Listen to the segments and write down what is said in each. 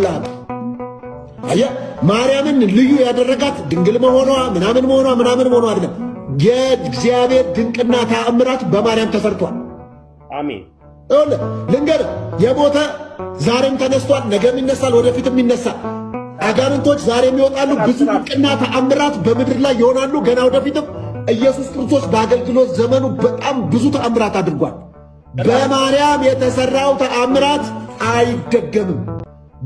ቀላል አየ ማርያምን ልዩ ያደረጋት ድንግል መሆኗ ምናምን መሆኗ አይደለም። የእግዚአብሔር ድንቅና ተአምራት በማርያም ተሰርቷል። አሜን። ልንገር የሞተ ዛሬም ተነስቷል፣ ነገም ይነሳል፣ ወደፊትም ይነሳል። አጋንንቶች ዛሬም ይወጣሉ። ብዙ ድንቅና ተአምራት በምድር ላይ ይሆናሉ ገና ወደፊትም። ኢየሱስ ክርስቶስ በአገልግሎት ዘመኑ በጣም ብዙ ተአምራት አድርጓል። በማርያም የተሰራው ተአምራት አይደገምም።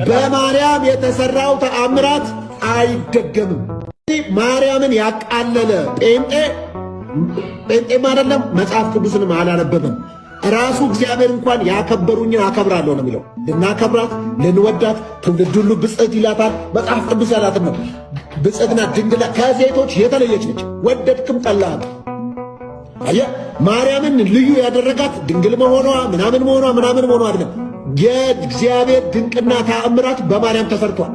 በማርያም የተሰራው ተአምራት አይደገምም። ማርያምን ያቃለለ ጴንጤም አይደለም፣ መጽሐፍ ቅዱስንም አላነበበም። ራሱ እግዚአብሔር እንኳን ያከበሩኝን አከብራለሁ ነው የሚለው። ልናከብራት ልንወዳት ትውልድ ሁሉ ብጽዕት ይላታል። መጽሐፍ ቅዱስ ያላትን ነው። ብጽዕትና ድንግል ከሴቶች የተለየች ነች፣ ወደድክም ጠላህም። አየ ማርያምን ልዩ ያደረጋት ድንግል መሆኗ ምናምን መሆኗ አይደለም። የእግዚአብሔር ድንቅና ተአምራት በማርያም ተሰርቷል።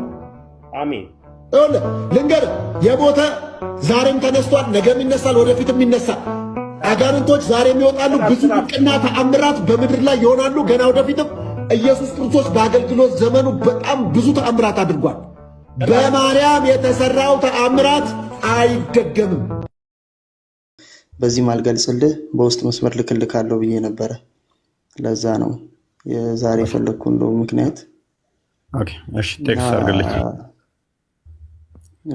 አሜን። ልንገር የሞተ ዛሬም ተነስቷል፣ ነገም ይነሳል፣ ወደፊትም ይነሳል። አጋንንቶች ዛሬም ይወጣሉ። ብዙ ድንቅና ተአምራት በምድር ላይ ይሆናሉ ገና ወደፊትም። ኢየሱስ ክርስቶስ በአገልግሎት ዘመኑ በጣም ብዙ ተአምራት አድርጓል። በማርያም የተሰራው ተአምራት አይደገምም። በዚህ ማልገልጽልህ በውስጥ መስመር ልክልካለሁ ብዬ ነበረ። ለዛ ነው የዛሬ ፈለግኩ እንደው ምክንያት። ኦኬ እሺ፣ ቴክስት አድርግልኝ።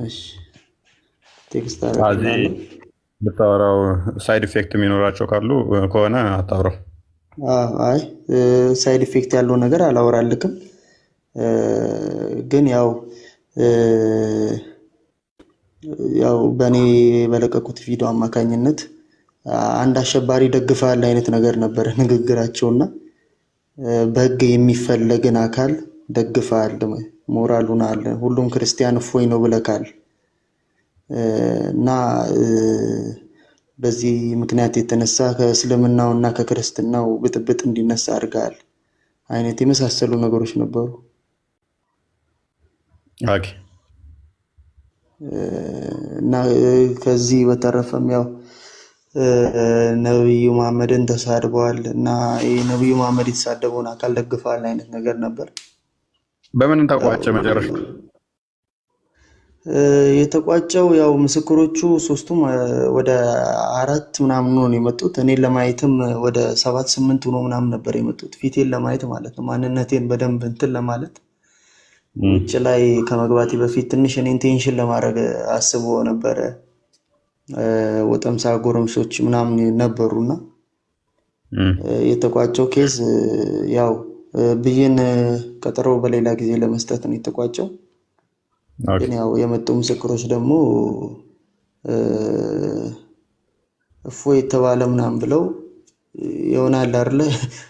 እሺ ቴክስት አድርግልኝ። ብታወራው ሳይድ ኢፌክት የሚኖራቸው ካሉ ከሆነ አታውራው። አይ ሳይድ ኢፌክት ያለው ነገር አላወራልክም። ግን ያው በእኔ በለቀቁት ቪዲዮ አማካኝነት አንድ አሸባሪ ደግፋል አይነት ነገር ነበረ ንግግራቸውና በሕግ የሚፈለግን አካል ደግፋል፣ ሞራሉን አለ፣ ሁሉም ክርስቲያን እፎይ ነው ብለካል እና በዚህ ምክንያት የተነሳ ከእስልምናው እና ከክርስትናው ብጥብጥ እንዲነሳ አድርጋል አይነት የመሳሰሉ ነገሮች ነበሩ። ኦኬ እና ከዚህ በተረፈም ያው ነብዩ መሐመድን ተሳድበዋል እና ነብዩ መሐመድ የተሳደበውን አካል ደግፈዋል አይነት ነገር ነበር። በምን ተቋጨ መጨረሻ? የተቋጨው ያው ምስክሮቹ ሶስቱም ወደ 4 ምናምን ነው የመጡት። እኔን ለማየትም ወደ 7-8 ሆኖ ምናምን ነበር የመጡት፣ ፊቴን ለማየት ማለት ነው፣ ማንነቴን በደንብ እንትን ለማለት። ውጭ ላይ ከመግባቴ በፊት ትንሽ እኔን ቴንሽን ለማድረግ አስቦ ነበረ። ወጠምሳ ጎረምሶች ምናምን ነበሩና የተቋጨው ኬዝ ያው ብይን ቀጠሮ በሌላ ጊዜ ለመስጠት ነው የተቋጨው። ግን ያው የመጡ ምስክሮች ደግሞ እፎ የተባለ ምናምን ብለው ይሆናል አይደለ?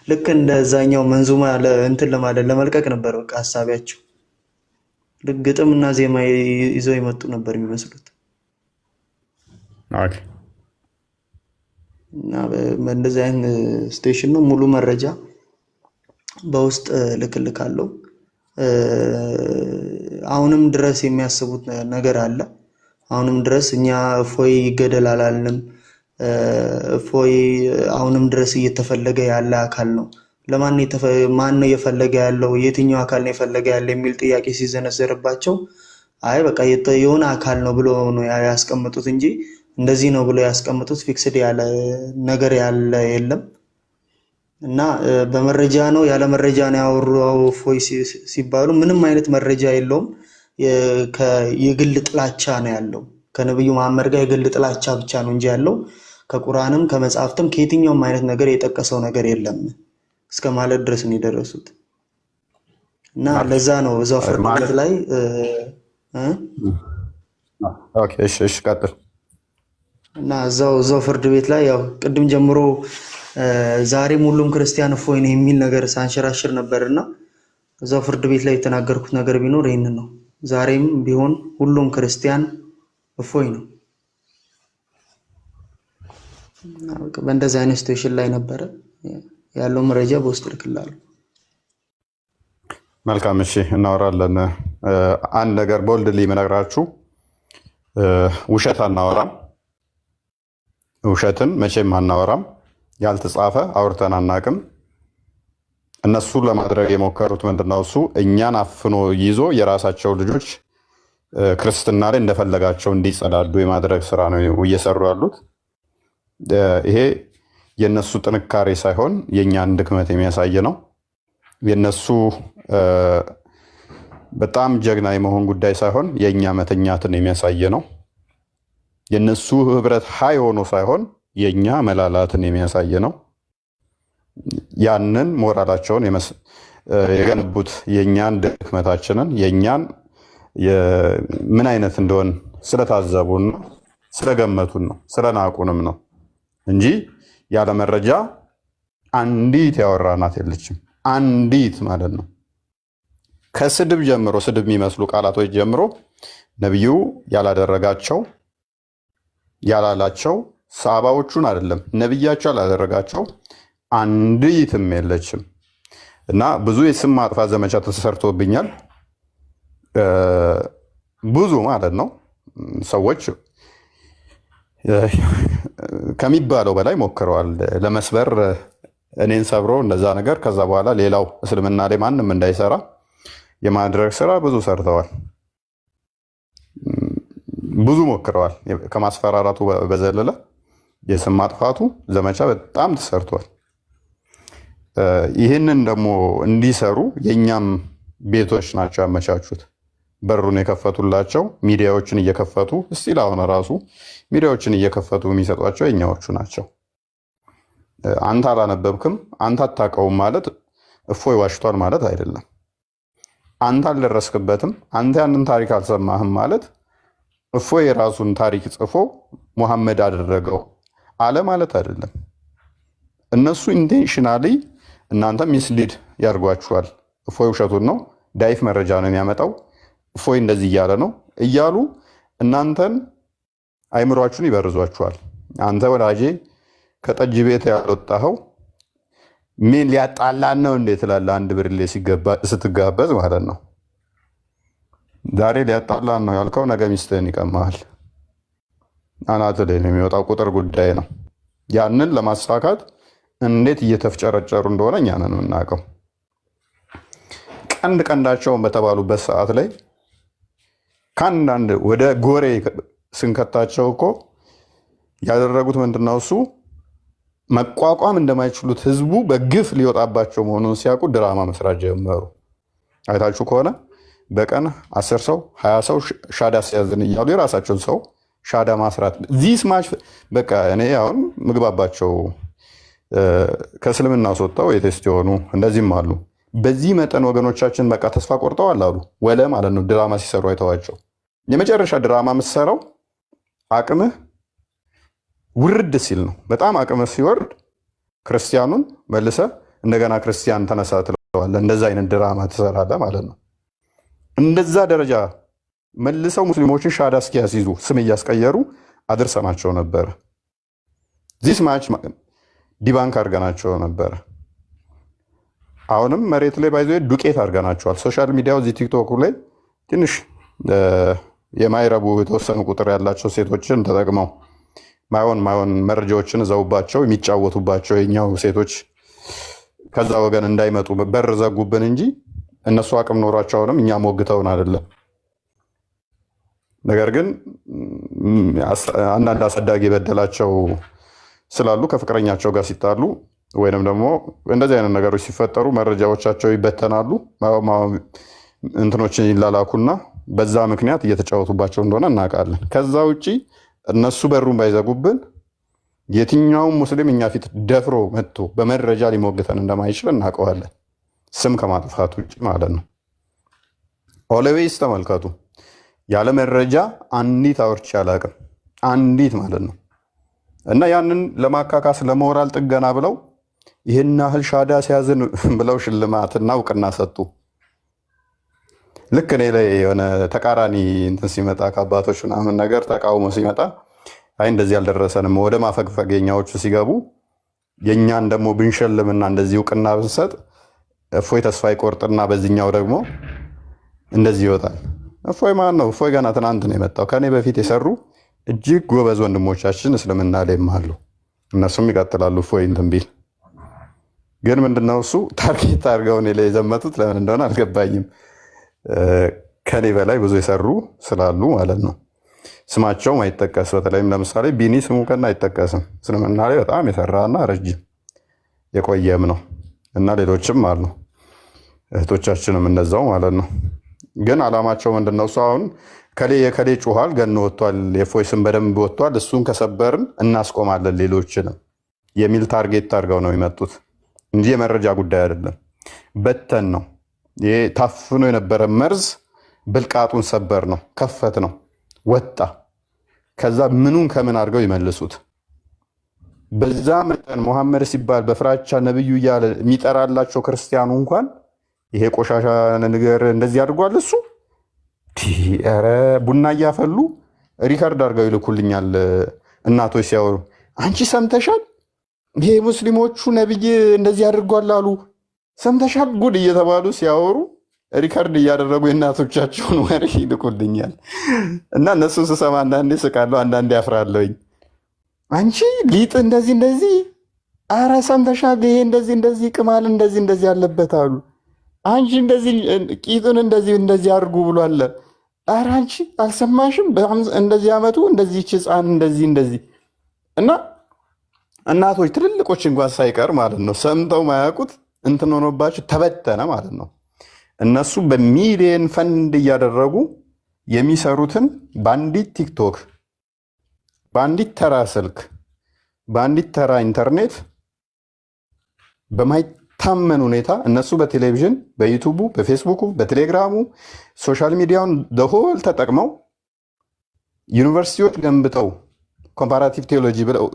ልክ እንደዛኛው መንዙማ እንትን ለማለት ለመልቀቅ ነበር በቃ ሐሳቢያቸው። ግጥም እና ዜማ ይዘው የመጡ ነበር የሚመስሉት። ኦኬ እና በእንደዚህ አይነት ስቴሽን ነው። ሙሉ መረጃ በውስጥ ልክልካለሁ። አሁንም ድረስ የሚያስቡት ነገር አለ። አሁንም ድረስ እኛ እፎይ ይገደል አላልንም። እፎይ አሁንም ድረስ እየተፈለገ ያለ አካል ነው። ማን ነው እየፈለገ ያለው? የትኛው አካል ነው የፈለገ ያለ የሚል ጥያቄ ሲዘነዘርባቸው አይ በቃ የሆነ አካል ነው ብሎ ነው ያስቀምጡት እንጂ እንደዚህ ነው ብሎ ያስቀምጡት ፊክስድ ያለ ነገር ያለ የለም። እና በመረጃ ነው ያለ መረጃ ነው ያወራው እፎይ ሲባሉ ምንም አይነት መረጃ የለውም። የግል ጥላቻ ነው ያለው። ከነብዩ መሐመድ ጋር የግል ጥላቻ ብቻ ነው እንጂ ያለው ከቁርአንም ከመጽሐፍትም ከየትኛውም አይነት ነገር የጠቀሰው ነገር የለም እስከ ማለት ድረስ ነው የደረሱት። እና ለዛ ነው እዛው ፍርድ ቤት ላይ ኦኬ እሺ ቀጥል። እና እዛው ፍርድ ቤት ላይ ያው ቅድም ጀምሮ ዛሬም ሁሉም ክርስቲያን እፎይ ነው የሚል ነገር ሳንሸራሽር ነበርና እዛው ፍርድ ቤት ላይ የተናገርኩት ነገር ቢኖር ይሄንን ነው። ዛሬም ቢሆን ሁሉም ክርስቲያን እፎይ ነው። በእንደዚህ አይነት ስቴሽን ላይ ነበረ ያለው መረጃ በውስጥ ልክላለሁ። መልካም እሺ፣ እናወራለን። አንድ ነገር ቦልድሊ የምነግራችሁ ውሸት አናወራም፣ ውሸትን መቼም አናወራም። ያልተጻፈ አውርተን አናቅም። እነሱ ለማድረግ የሞከሩት ምንድነው? እሱ እኛን አፍኖ ይዞ የራሳቸው ልጆች ክርስትና ላይ እንደፈለጋቸው እንዲጸዳዱ የማድረግ ስራ ነው እየሰሩ ያሉት። ይሄ የነሱ ጥንካሬ ሳይሆን የእኛን ድክመት የሚያሳይ ነው። የነሱ በጣም ጀግና የመሆን ጉዳይ ሳይሆን የእኛ መተኛትን የሚያሳይ ነው። የነሱ ህብረት ሀይ ሆኖ ሳይሆን የእኛ መላላትን የሚያሳይ ነው። ያንን ሞራላቸውን የገነቡት የእኛን ድክመታችንን የእኛን ምን አይነት እንደሆን ስለታዘቡን ነው፣ ስለገመቱን ነው፣ ስለናቁንም ነው እንጂ ያለ መረጃ አንዲት ያወራናት የለችም። አንዲት ማለት ነው። ከስድብ ጀምሮ ስድብ የሚመስሉ ቃላቶች ጀምሮ ነቢዩ ያላደረጋቸው ያላላቸው ሰሃባዎቹን አይደለም ነቢያቸው ያላደረጋቸው አንዲትም የለችም። እና ብዙ የስም ማጥፋት ዘመቻ ተሰርቶብኛል። ብዙ ማለት ነው። ሰዎች ከሚባለው በላይ ሞክረዋል ለመስበር እኔን ሰብሮ እንደዛ ነገር ከዛ በኋላ ሌላው እስልምና ላይ ማንም እንዳይሰራ የማድረግ ስራ ብዙ ሰርተዋል። ብዙ ሞክረዋል። ከማስፈራራቱ በዘለለ የስም ማጥፋቱ ዘመቻ በጣም ተሰርቷል። ይህንን ደግሞ እንዲሰሩ የእኛም ቤቶች ናቸው ያመቻቹት። በሩን የከፈቱላቸው ሚዲያዎችን እየከፈቱ እስቲል አሁን ራሱ ሚዲያዎችን እየከፈቱ የሚሰጧቸው የኛዎቹ ናቸው። አንተ አላነበብክም፣ አንተ አታውቀውም ማለት እፎይ ዋሽቷል ማለት አይደለም። አንተ አልደረስክበትም፣ አንተ ያንን ታሪክ አልሰማህም ማለት እፎይ የራሱን ታሪክ ጽፎ ሙሐመድ አደረገው አለ ማለት አይደለም። እነሱ ኢንቴንሽናሊ እናንተ ሚስሊድ ያርጓችኋል። እፎይ ውሸቱን ነው፣ ዳይፍ መረጃ ነው የሚያመጣው፣ እፎይ እንደዚህ እያለ ነው እያሉ እናንተን አይምሯችሁን ይበርዟችኋል። አንተ ወዳጄ ከጠጅ ቤት ያልወጣኸው ምን ሊያጣላን ነው እንዴት ትላለህ? አንድ ብርሌ ስትጋበዝ ማለት ነው። ዛሬ ሊያጣላን ነው ያልከው ነገ ሚስትህን ይቀማሃል። አናት ላይ ነው የሚወጣው። ቁጥር ጉዳይ ነው። ያንን ለማሳካት እንዴት እየተፍጨረጨሩ እንደሆነ እኛ ነን የምናውቀው። ቀንድ ቀንዳቸውን በተባሉበት ሰዓት ላይ ከአንዳንድ ወደ ጎሬ ስንከታቸው እኮ ያደረጉት ምንድነው? እሱ መቋቋም እንደማይችሉት ህዝቡ በግፍ ሊወጣባቸው መሆኑን ሲያውቁ ድራማ መስራት ጀመሩ። አይታችሁ ከሆነ በቀን 10 ሰው 20 ሰው ሻዳ ሲያዝን እያሉ የራሳቸውን ሰው ሻዳ ማስራት ዚስ ማች በቃ እኔ አሁን ምግባባቸው ከእስልምና ወጥተው የቴስት የሆኑ እንደዚህም አሉ። በዚህ መጠን ወገኖቻችን በቃ ተስፋ ቆርጠዋል አሉ ወለ ማለት ነው። ድራማ ሲሰሩ አይተዋቸው። የመጨረሻ ድራማ የምትሰራው አቅምህ ውርድ ሲል ነው። በጣም አቅምህ ሲወርድ ክርስቲያኑን መልሰ እንደገና ክርስቲያን ተነሳ ትለዋለህ። እንደዛ አይነት ድራማ ትሰራለህ ማለት ነው። እንደዛ ደረጃ መልሰው ሙስሊሞችን ሻዳ እስኪያስይዙ ስም እያስቀየሩ አድርሰናቸው ነበረ። ዚስ ማች ዲባንክ አድርገናቸው ነበረ። አሁንም መሬት ላይ ባይዞ ዱቄት አድርገናቸዋል። ሶሻል ሚዲያው እዚህ ቲክቶክ ላይ ትንሽ የማይረቡ የተወሰኑ ቁጥር ያላቸው ሴቶችን ተጠቅመው ማይሆን መረጃዎችን ዘውባቸው የሚጫወቱባቸው የኛው ሴቶች ከዛ ወገን እንዳይመጡ በር ዘጉብን እንጂ እነሱ አቅም ኖሯቸው አሁንም እኛ ሞግተውን አይደለም። ነገር ግን አንዳንድ አሳዳጊ የበደላቸው ስላሉ ከፍቅረኛቸው ጋር ሲጣሉ ወይንም ደግሞ እንደዚህ አይነት ነገሮች ሲፈጠሩ መረጃዎቻቸው ይበተናሉ። እንትኖችን ይላላኩና በዛ ምክንያት እየተጫወቱባቸው እንደሆነ እናውቃለን። ከዛ ውጭ እነሱ በሩን ባይዘጉብን የትኛውም ሙስሊም እኛ ፊት ደፍሮ መጥቶ በመረጃ ሊሞግተን እንደማይችል እናውቀዋለን። ስም ከማጥፋት ውጭ ማለት ነው። ኦልዌይስ ተመልከቱ፣ ያለ መረጃ አንዲት አውርቼ አላውቅም። አንዲት ማለት ነው። እና ያንን ለማካካስ ለሞራል ጥገና ብለው ይህን ያህል ሻዳ ሲያዝን ብለው ሽልማትና እውቅና ሰጡ። ልክ እኔ ላይ የሆነ ተቃራኒ እንትን ሲመጣ ከአባቶች ምናምን ነገር ተቃውሞ ሲመጣ አይ እንደዚህ አልደረሰንም ወደ ማፈግፈግ የኛዎቹ ሲገቡ የእኛን ደግሞ ብንሸልምና እንደዚህ እውቅና ብንሰጥ እፎይ ተስፋ ይቆርጥና በዚህኛው ደግሞ እንደዚህ ይወጣል። እፎይ ማን ነው? እፎይ ገና ትናንት ነው የመጣው። ከኔ በፊት የሰሩ እጅግ ጎበዝ ወንድሞቻችን እስልምና ላይም አሉ። እነሱም ይቀጥላሉ እፎይ እንትን ቢል ግን ምንድነው እሱ ታርጌት አድርገው እኔ ላይ የዘመቱት ለምን እንደሆነ አልገባኝም። ከኔ በላይ ብዙ የሰሩ ስላሉ ማለት ነው። ስማቸው አይጠቀስ። በተለይም ለምሳሌ ቢኒ ስሙ ከና አይጠቀስም። እስልምና ላይ በጣም የሰራና ረጅም የቆየም ነው እና ሌሎችም አሉ እህቶቻችንም እንደዛው ማለት ነው። ግን አላማቸው ምንድነው? እሱ አሁን ከሌ የከሌ ጩኋል ገኖ ወጥቷል፣ የእፎይ ስም በደንብ ወጥቷል፣ እሱን ከሰበርን እናስቆማለን ሌሎችንም የሚል ታርጌት አድርገው ነው የመጡት እንጂ የመረጃ ጉዳይ አይደለም። በተን ነው ይሄ ታፍኖ የነበረ መርዝ ብልቃጡን ሰበር ነው፣ ከፈት ነው፣ ወጣ። ከዛ ምኑን ከምን አድርገው ይመልሱት። በዛ መጠን ሙሐመድ ሲባል በፍራቻ ነብዩ እያለ የሚጠራላቸው ክርስቲያኑ እንኳን ይሄ ቆሻሻ ነገር እንደዚህ አድርጓል። እሱ ኧረ ቡና እያፈሉ ሪከርድ አድርገው ይልኩልኛል እናቶች ሲያወሩ፣ አንቺ ሰምተሻል? ይሄ ሙስሊሞቹ ነብይ እንደዚህ አድርጓል አሉ፣ ሰምተሻል? ጉድ እየተባሉ ሲያወሩ ሪከርድ እያደረጉ የእናቶቻቸውን ወሬ ይልኩልኛል። እና እነሱን ስሰማ አንዳንዴ ስቃለሁ፣ አንዳንዴ ያፍራለሁኝ። አንቺ ሊጥ እንደዚህ እንደዚህ፣ ኧረ ሰምተሻል? ይሄ እንደዚህ እንደዚህ ቅማል እንደዚህ እንደዚህ ያለበት አሉ። አንቺ እንደዚህ ቂጡን እንደዚህ እንደዚህ አድርጉ ብሏል። ኧረ አንቺ አልሰማሽም? እንደዚህ ዓመቱ እንደዚህ ህፃን እንደዚህ እንደዚህ እና እናቶች ትልልቆች እንኳን ሳይቀር ማለት ነው ሰምተው ማያውቁት እንትን ሆኖባቸው ተበተነ ማለት ነው። እነሱ በሚሊየን ፈንድ እያደረጉ የሚሰሩትን በአንዲት ቲክቶክ፣ በአንዲት ተራ ስልክ፣ በአንዲት ተራ ኢንተርኔት በማይታመን ሁኔታ እነሱ በቴሌቪዥን፣ በዩቱቡ፣ በፌስቡኩ፣ በቴሌግራሙ ሶሻል ሚዲያውን ደሆል ተጠቅመው ዩኒቨርሲቲዎች ገንብተው ኮምፓራቲቭ ቴዎሎጂ ብለው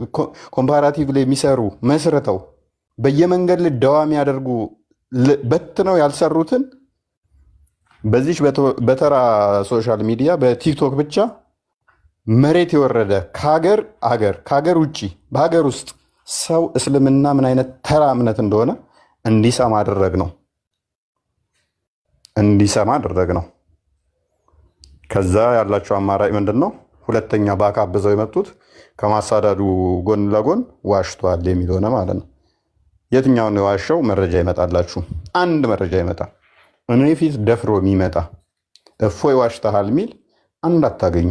ኮምፓራቲቭ ላይ የሚሰሩ መስርተው በየመንገድ ላይ ደዋ የሚያደርጉ በትነው ያልሰሩትን በዚች በተራ ሶሻል ሚዲያ በቲክቶክ ብቻ መሬት የወረደ ከሀገር ውጭ በሀገር ውስጥ ሰው እስልምና ምን አይነት ተራ እምነት እንደሆነ እንዲሰማ አደረግ ነው። ከዛ ያላቸው አማራጭ ምንድን ነው? ሁለተኛ ባካፕ ብዘው የመጡት ከማሳዳዱ ጎን ለጎን ዋሽቷል የሚል ሆነ ማለት ነው። የትኛውን የዋሸው መረጃ ይመጣላችሁ? አንድ መረጃ ይመጣል። እኔ ፊት ደፍሮ የሚመጣ እፎይ ዋሽተሃል የሚል አንድ አታገኙ።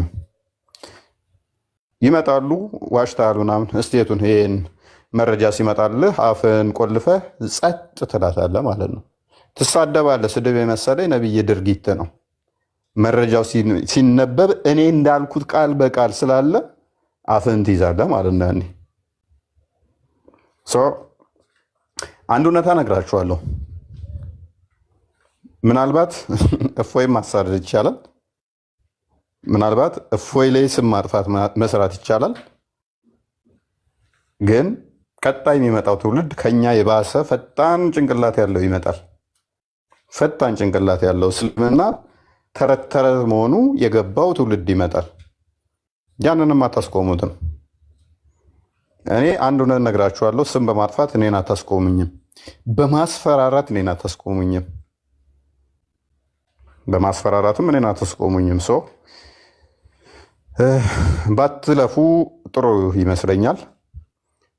ይመጣሉ ዋሽተሃል ምናምን። እስቴቱን ይሄን መረጃ ሲመጣልህ አፍን ቆልፈህ ጸጥ ትላታለህ ማለት ነው። ትሳደባለህ። ስድብ የመሰለ ነብይ ድርጊት ነው። መረጃው ሲነበብ እኔ እንዳልኩት ቃል በቃል ስላለ አፍን ትይዛለህ ማለት ነው። ያኔ አንድ እውነታ እነግራችኋለሁ። ምናልባት እፎይ ማሳደድ ይቻላል። ምናልባት እፎይ ላይ ስም ማጥፋት መስራት ይቻላል። ግን ቀጣይ የሚመጣው ትውልድ ከኛ የባሰ ፈጣን ጭንቅላት ያለው ይመጣል። ፈጣን ጭንቅላት ያለው እስልምና ተረት ተረት መሆኑ የገባው ትውልድ ይመጣል። ያንንም አታስቆሙትም። እኔ አንድ እውነት እነግራችኋለሁ። ስም በማጥፋት እኔን አታስቆሙኝም። በማስፈራራት እኔን አታስቆሙኝም። በማስፈራራትም እኔን አታስቆሙኝም። ባትለፉ ጥሩ ይመስለኛል።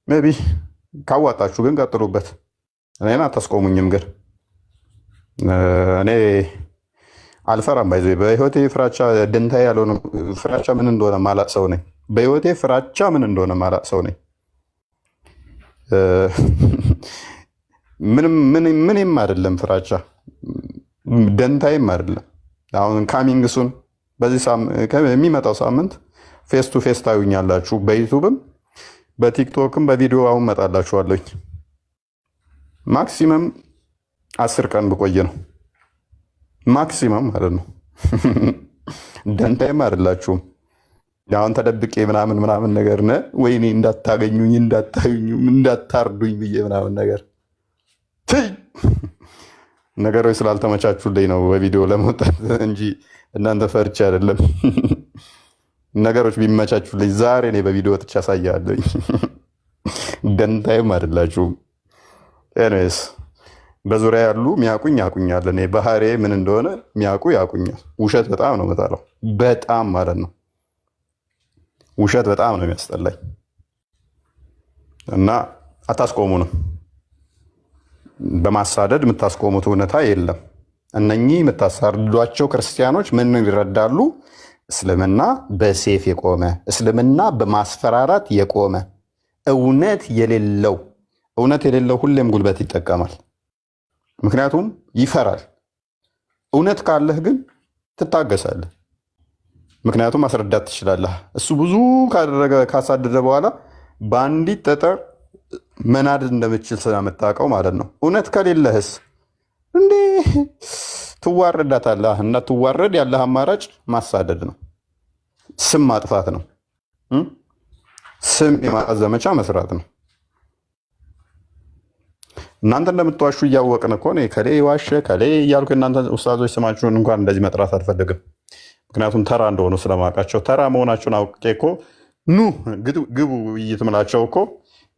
ሜይ ቢ ካዋጣችሁ ግን ቀጥሉበት። እኔን አታስቆሙኝም። ግን እኔ አልፈራም። ባይዘ በህይወቴ ፍራቻ ደንታ ያልሆነ ፍራቻ ምን እንደሆነ ማላቅ ሰው ነኝ። በህይወቴ ፍራቻ ምን እንደሆነ ማላቅ ሰው ነኝ። ምንም አይደለም ፍራቻ፣ ደንታይም አይደለም። አሁን ካሚንግ ሱን በዚህ የሚመጣው ሳምንት ፌስ ቱ ፌስ ታዩኛላችሁ። በዩቱብም በቲክቶክም በቪዲዮ አሁን መጣላችኋለኝ። ማክሲመም 10 ቀን ብቆየ ነው ማክሲመም ማለት ነው። ደንታይም አይደላችሁም። አሁን ተደብቄ ምናምን ነገር ወይኔ እንዳታገኙኝ እንዳታርዱኝ ብዬ ምናምን ነገር ነገሮች ስላልተመቻቹልኝ ነው በቪዲዮ ለመውጣት እንጂ እናንተ ፈርቼ አይደለም። ነገሮች ቢመቻቹልኝ ዛሬ እኔ በቪዲዮ ወጥቼ አሳያለሁኝ። ደንታይም አይደላችሁም። ኤኒዌይስ በዙሪያ ያሉ ሚያቁኝ ያቁኛል። እኔ ባህሬ ምን እንደሆነ ሚያቁ ያቁኛል። ውሸት በጣም ነው መጣለው፣ በጣም ማለት ነው። ውሸት በጣም ነው የሚያስጠላኝ እና አታስቆሙንም። በማሳደድ የምታስቆሙት እውነታ የለም። እነኚህ የምታሳድዷቸው ክርስቲያኖች ምን ይረዳሉ? እስልምና በሴፍ የቆመ እስልምና በማስፈራራት የቆመ እውነት የሌለው ሁሌም ጉልበት ይጠቀማል። ምክንያቱም ይፈራል። እውነት ካለህ ግን ትታገሳለህ። ምክንያቱም ማስረዳት ትችላለህ። እሱ ብዙ ካሳደደ በኋላ በአንዲት ጠጠር መናድ እንደምችል ስለምታውቀው ማለት ነው። እውነት ከሌለህስ እንዴ ትዋረዳታለህ። እና ትዋረድ ያለህ አማራጭ ማሳደድ ነው፣ ስም ማጥፋት ነው፣ ስም የማጥፋት ዘመቻ መስራት ነው። እናንተ እንደምትዋሹ እያወቅን እኮ ነው ከሌ ዋሸ ከሌ እያልኩ እናንተ ኡስታዞች ስማችሁን እንኳን እንደዚህ መጥራት አልፈልግም። ምክንያቱም ተራ እንደሆኑ ስለማውቃቸው ተራ መሆናቸውን አውቄ እኮ ኑ ግቡ ውይይት ምላቸው እኮ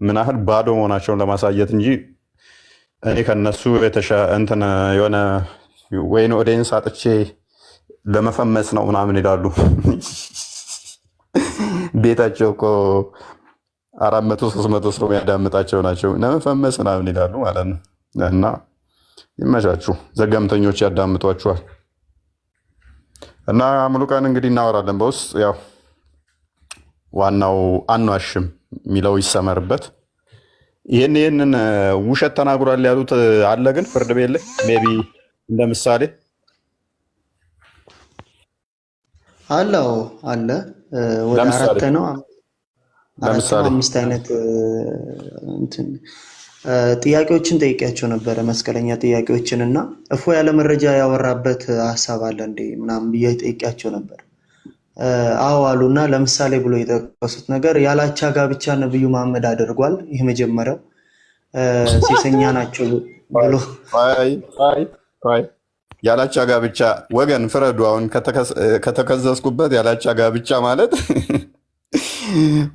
ምን ያህል ባዶ መሆናቸውን ለማሳየት እንጂ እኔ ከነሱ እንትን የሆነ ወይን ኦዲየንስ አጥቼ ለመፈመስ ነው ምናምን ይላሉ። ቤታቸው እኮ 400-300 ሰው የሚያዳምጣቸው ናቸው። ለመፈመስ ምናምን ይላሉ ማለት ነው። እና ይመቻችሁ፣ ዘገምተኞች ያዳምጧችኋል። እና ሙሉ ቀን እንግዲህ እናወራለን በውስጥ ያው ዋናው አንዋሽም የሚለው ይሰመርበት። ይህንን ውሸት ተናግሯል ያሉት አለ፣ ግን ፍርድ ቤት ላይ ሜይ ቢ እንደ ምሳሌ አለው አለ ወደ አራት ነው ለምሳሌ 5 አይነት እንትን ጥያቄዎችን ጠይቄያቸው ነበረ፣ መስቀለኛ ጥያቄዎችን እና እፎ ያለ መረጃ ያወራበት ሀሳብ አለ እንዴ ምናምን ብዬ ጠይቄያቸው ነበር። አዎ አሉና ለምሳሌ ብሎ የጠቀሱት ነገር ያላቻ ጋብቻ ነብዩ መሐመድ አድርጓል። ይህ መጀመሪያው ሴሰኛ ናቸው ብሎ ያላቻ ጋብቻ ወገን ፍረዱ። አሁን ከተከዘዝኩበት ያላቻ ጋብቻ ማለት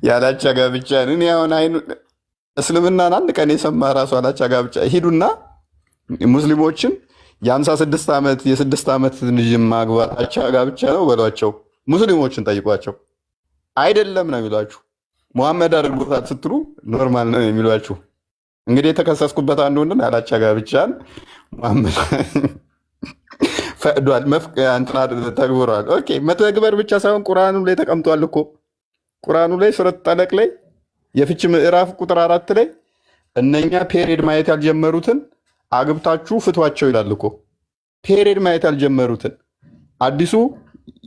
ያላቻ ጋብቻ እኔ አሁን እስልምናን አንድ ቀን የሰማ ራሱ ያላቻ ጋብቻ ሂዱና ሙስሊሞችን የ56 ዓመት የ6 ዓመት ልጅ ማግባት አቻ ጋብቻ ነው በሏቸው። ሙስሊሞችን ጠይቋቸው። አይደለም ነው የሚሏችሁ። ሙሐመድ አድርጎታል ስትሉ ኖርማል ነው የሚሏችሁ። እንግዲህ የተከሰስኩበት አንዱ ወንድን ያላቻ ጋብቻን ሙሐመድ ፈቅዷል፣ ተግብሯል። ኦኬ መተግበር ብቻ ሳይሆን ቁርአኑ ላይ ተቀምጧል እኮ። ቁርአኑ ላይ ሱረት ጠለቅ ላይ የፍች ምዕራፍ ቁጥር 4 ላይ እነኛ ፔሪድ ማየት ያልጀመሩትን አግብታችሁ ፍቷቸው ይላል እኮ። ፔሪድ ማየት ያልጀመሩትን አዲሱ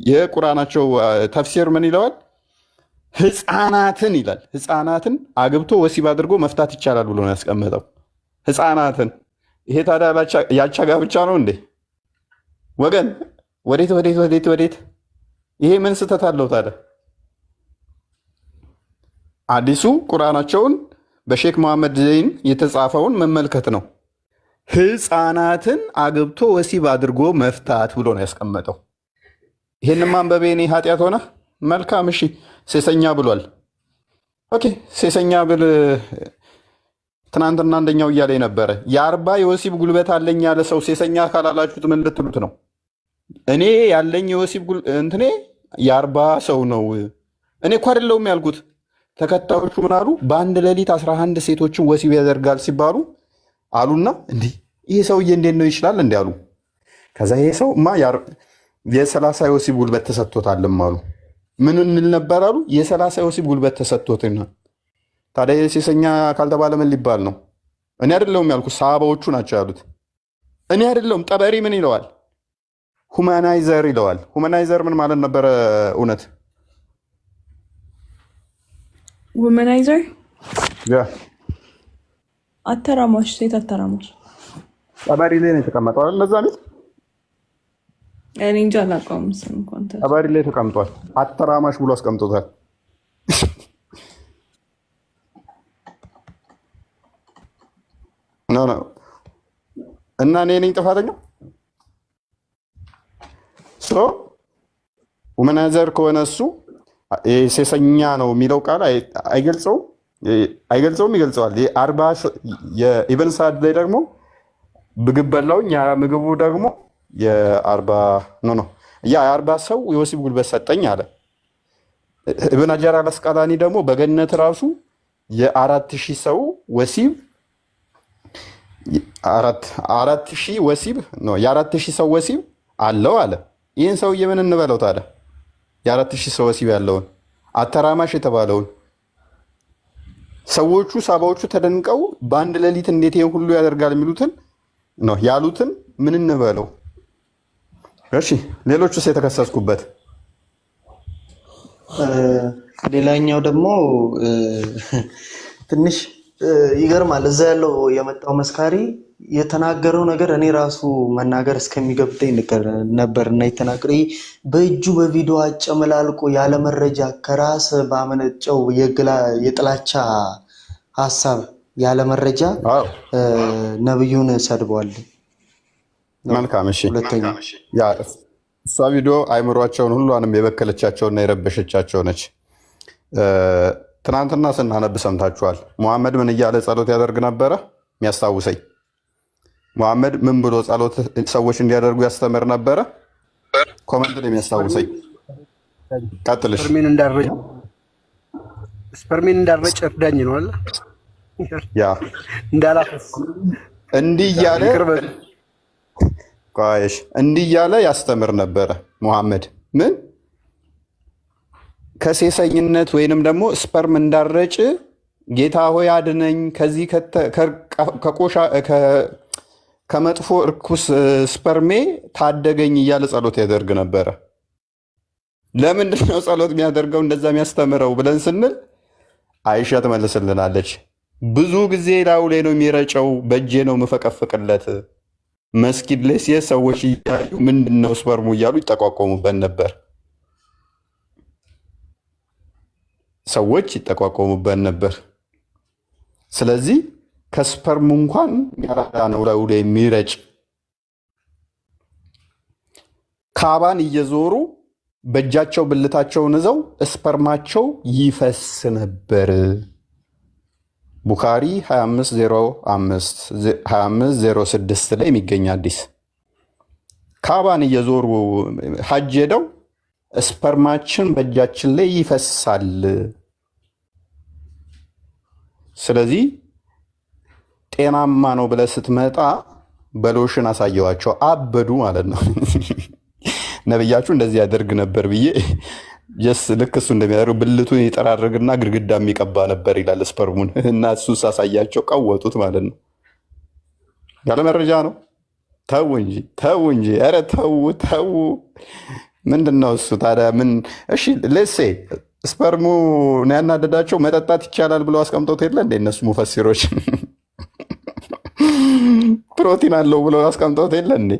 የቁርአናቸው ተፍሲር ምን ይለዋል? ህፃናትን ይላል። ህፃናትን አግብቶ ወሲብ አድርጎ መፍታት ይቻላል ብሎ ነው ያስቀመጠው። ህፃናትን። ይሄ ታዲያ ያቻ ጋብቻ ነው እንዴ ወገን? ወዴት? ይሄ ምን ስህተት አለው ታዲያ? አዲሱ ቁርአናቸውን በሼክ መሐመድ ዘይን የተጻፈውን መመልከት ነው። ህፃናትን አግብቶ ወሲብ አድርጎ መፍታት ብሎ ነው ያስቀመጠው። ይህን ማንበቤ እኔ ኃጢአት ሆነ? መልካም እሺ፣ ሴሰኛ ብሏል። ኦኬ ሴሰኛ ብል ትናንትና አንደኛው እያለ ነበረ የ40 የወሲብ ጉልበት አለኝ ያለ ሰው ሴሰኛ ካላላችሁት ምን ልትሉት ነው? እኔ ያለኝ የወሲብ እንትኔ የ40 ሰው ነው። እኔ እኮ አይደለሁም ያልኩት። ተከታዮቹ ምን አሉ? በአንድ ሌሊት 11 ሴቶችን ወሲብ ያደርጋል ሲባሉ አሉና እንዲህ ይህ ሰውዬ እንዴት ነው ይችላል እንዲ አሉ። ከዛ ይሄ ሰው የ30 የወሲብ ጉልበት ተሰጥቶታልም አሉ። ምን እንል ነበር አሉ? የ30 የወሲብ ጉልበት ተሰጥቶትና ታዲያ ሴሰኛ ካልተባለ ምን ሊባል ነው? እኔ አይደለሁም ያልኩት፣ ሰሃባዎቹ ናቸው ያሉት። እኔ አይደለሁም። ጠበሪ ምን ይለዋል? ሁማናይዘር ይለዋል። ሁማናይዘር ምን ማለት ነበረ? እውነት ውመናይዘር ያ አተራማሽ፣ ሴት አተራማሽ ጠበሪ ላይ ነው የተቀመጠው አይደል? ለዛ ነው እኔ እንጃ አላውቀውም። ስም እንኳን ጠበሪ ላይ ተቀምጧል። አተራማሽ ብሎ አስቀምጦታል። ኖ እና እኔ ነኝ ጥፋተኛው። ውመናይዘር ከሆነ እሱ ሴሰኛ ነው የሚለው ቃል አይገልጸውም፣ ይገልጸዋል። የኢብን ሳዕድ ላይ ደግሞ ምግብ በላውኝ ያ ምግቡ ደግሞ የ40 ሰው የወሲብ ጉልበት ሰጠኝ አለ። ኢብን ሀጀር አልአስቀላኒ ደግሞ በገነት ራሱ የ4000 ሰው ወሲብ አራት ሺህ ወሲብ ነው የ4000 ሰው ወሲብ አለው አለ። ይህን ሰውዬ ምን እንበለው ታዲያ? የ4000 ሰው ወሲብ ያለውን አተራማሽ የተባለውን ሰዎቹ ሳባዎቹ ተደንቀው በአንድ ሌሊት እንዴት ይህን ሁሉ ያደርጋል የሚሉትን ነው ያሉትን ምን እንበለው? እሺ ሌሎቹስ የተከሰስኩበት ሌላኛው ደግሞ ትንሽ ይገርማል። እዛ ያለው የመጣው መስካሪ የተናገረው ነገር እኔ ራሱ መናገር እስከሚገብተኝ ነበር እና የተናገረ በእጁ በቪዲዮ አጨመላልቆ ያለ መረጃ ከራስ ባመነጨው የጥላቻ ሀሳብ ያለ መረጃ ነብዩን ሰድቧል። መልካም እሺ። እሷ ቪዲዮ አይምሯቸውን ሁሏንም የበከለቻቸውና የረበሸቻቸው ነች። ትናንትና ስናነብ ሰምታችኋል። ሙሐመድ ምን እያለ ጸሎት ያደርግ ነበረ? የሚያስታውሰኝ ሙሐመድ ምን ብሎ ጸሎት ሰዎች እንዲያደርጉ ያስተምር ነበረ? ኮመንት ላይ የሚያስታውሰኝ ቀጥልሽ። ስፐርሜን እንዳረጭ እርዳኝ ነው አለ። ያ እንዳላፈስ እንዲህ እያለ ያስተምር ነበረ ሙሐመድ። ምን ከሴሰኝነት ወይንም ደግሞ ስፐርም እንዳረጭ ጌታ ሆይ አድነኝ ከዚህ ከመጥፎ እርኩስ ስፐርሜ ታደገኝ እያለ ጸሎት ያደርግ ነበረ። ለምንድን ነው ጸሎት የሚያደርገው እንደዛ የሚያስተምረው ብለን ስንል አይሻ ትመልስልናለች። ብዙ ጊዜ ላዩ ላይ ነው የሚረጨው፣ በእጄ ነው የምፈቀፍቅለት። መስጊድ ላይ ሲሄድ ሰዎች እያዩ ምንድን ነው ስፐርሙ እያሉ ይጠቋቆሙበት ነበር። ሰዎች ይጠቋቆሙበት ነበር። ስለዚህ ከስፐርሙ እንኳን ያራዳ ነው ላዩ ላይ የሚረጭ። ካባን እየዞሩ በእጃቸው ብልታቸውን ይዘው ስፐርማቸው ይፈስ ነበር። ቡኻሪ 2506 ላይ የሚገኝ አዲስ። ካባን እየዞሩ ሐጅ ሄደው ስፐርማችን በእጃችን ላይ ይፈሳል። ስለዚህ ጤናማ ነው ብለህ ስትመጣ በሎሽን አሳየዋቸው፣ አበዱ ማለት ነው። ነብያችሁ እንደዚህ ያደርግ ነበር ብዬ ልክ እሱ እንደሚያደርግ ብልቱን ይጠራርግና ግድግዳ የሚቀባ ነበር ይላል ስፐርሙን። እና እሱ ሳሳያቸው ቀወጡት ማለት ነው። ያለ መረጃ ነው። ተው እንጂ ኧረ ተው። ምንድን ነው እሱ ታዲያ? ምን እሺ ሌሴ ስፐርሙ ነው ያናደዳቸው። መጠጣት ይቻላል ብለው አስቀምጦት የለ እንደ እነሱ ሙፈሲሮች ፕሮቲን አለው ብለው አስቀምጦት የለ እንዴ?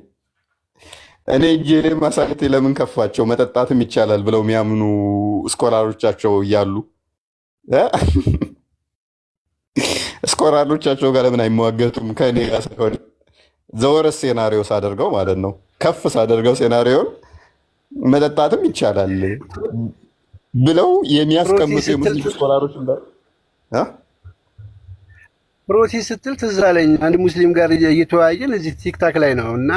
እኔ እጄ ላይ ማሳየቴ ለምን ከፋቸው? መጠጣትም ይቻላል ብለው የሚያምኑ ስኮላሮቻቸው እያሉ ስኮላሮቻቸው ጋር ለምን አይመዋገቱም? ከእኔ ጋር ሳይሆን ዘወረስ ሴናሪዮ ሳደርገው ማለት ነው። ከፍ ሳደርገው ሴናሪዮን መጠጣትም ይቻላል ብለው የሚያስቀምጡ የሙስሊም ስኮላሮች ፕሮቲን ስትል ትዝ አለኝ። አንድ ሙስሊም ጋር እየተወያየን እዚህ ቲክታክ ላይ ነው እና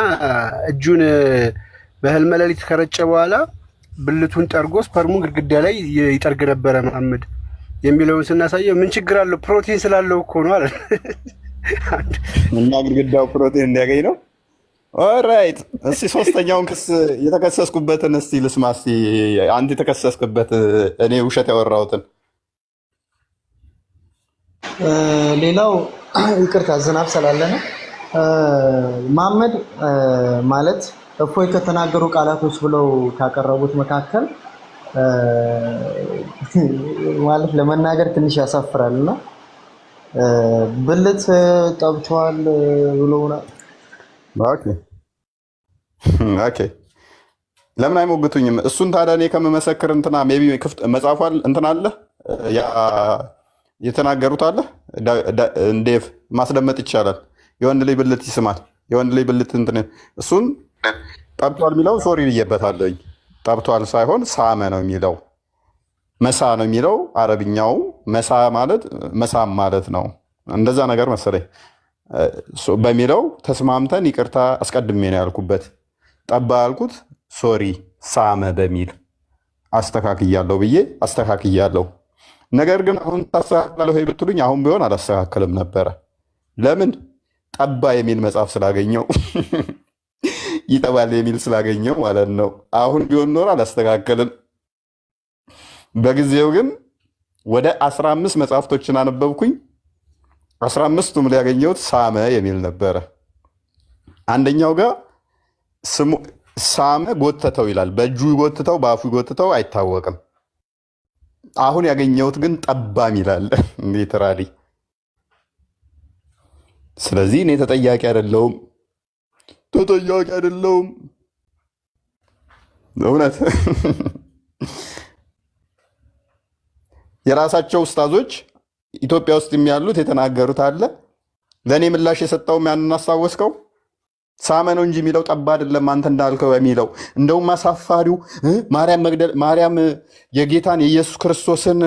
እጁን በህልመ ሌሊት ከረጨ በኋላ ብልቱን ጠርጎ ስፐርሙን ግድግዳ ላይ ይጠርግ ነበረ መሐመድ የሚለውን ስናሳየው ምን ችግር አለው? ፕሮቲን ስላለው እኮ ነው አለ እና ግድግዳው ፕሮቲን እንዲያገኝ ነው። ኦራይት። እስቲ ሶስተኛውን ክስ የተከሰስኩበትን እስቲ ልስማ። እስቲ አንተ የተከሰስክበት እኔ ውሸት ያወራሁትን። ሌላው ይቅርታ ዝናብ ስላለ ነው። መሐመድ ማለት እፎይ ከተናገሩ ቃላቶች ብለው ካቀረቡት መካከል ማለት ለመናገር ትንሽ ያሳፍራልና ብልት ጠብቷል ብለውና ኦኬ ለምን አይሞግቱኝም? እሱን ታዲያ እኔ ከምመሰክር እንትና ሜይ ቢ ክፍት መጽሐፏል እንትን አለ የተናገሩት አለ እንዴት ማስደመጥ ይቻላል። የወንድ ልጅ ብልት ይስማል። የወንድ ልጅ ብልት እንትን እሱን ጠብቷል የሚለው ሶሪ ብዬበታለኝ። ጠብቷል ሳይሆን ሳመ ነው የሚለው፣ መሳ ነው የሚለው አረብኛው። መሳ ማለት መሳም ማለት ነው። እንደዛ ነገር መሰለኝ በሚለው ተስማምተን ይቅርታ አስቀድሜ ነው ያልኩበት። ጠባ ያልኩት ሶሪ ሳመ በሚል አስተካክያለሁ ብዬ አስተካክያለሁ። ነገር ግን አሁን ታስተካክላለሁ ብትሉኝ አሁን ቢሆን አላስተካክልም ነበረ። ለምን? ጠባ የሚል መጽሐፍ ስላገኘው ይጠባል የሚል ስላገኘው ማለት ነው። አሁን ቢሆን ኖሮ አላስተካከልም። በጊዜው ግን ወደ 15 መጽሐፍቶችን አነበብኩኝ። 15ቱም ላይ ያገኘሁት ሳመ የሚል ነበረ። አንደኛው ጋር ሳመ ጎተተው ይላል። በእጁ ጎትተው በአፉ ጎትተው አይታወቅም። አሁን ያገኘሁት ግን ጠባም ይላል። እንዴት ራሊ! ስለዚህ እኔ ተጠያቂ አይደለሁም፣ ተጠያቂ አይደለሁም። እውነት የራሳቸው ኡስታዞች ኢትዮጵያ ውስጥ የሚያሉት የተናገሩት አለ። ለእኔ ምላሽ የሰጠውም ያንን አስታወስከው? ሳመ ነው እንጂ የሚለው ጠባ አይደለም አንተ እንዳልከው የሚለው። እንደውም አሳፋሪው ማርያም የጌታን የኢየሱስ ክርስቶስን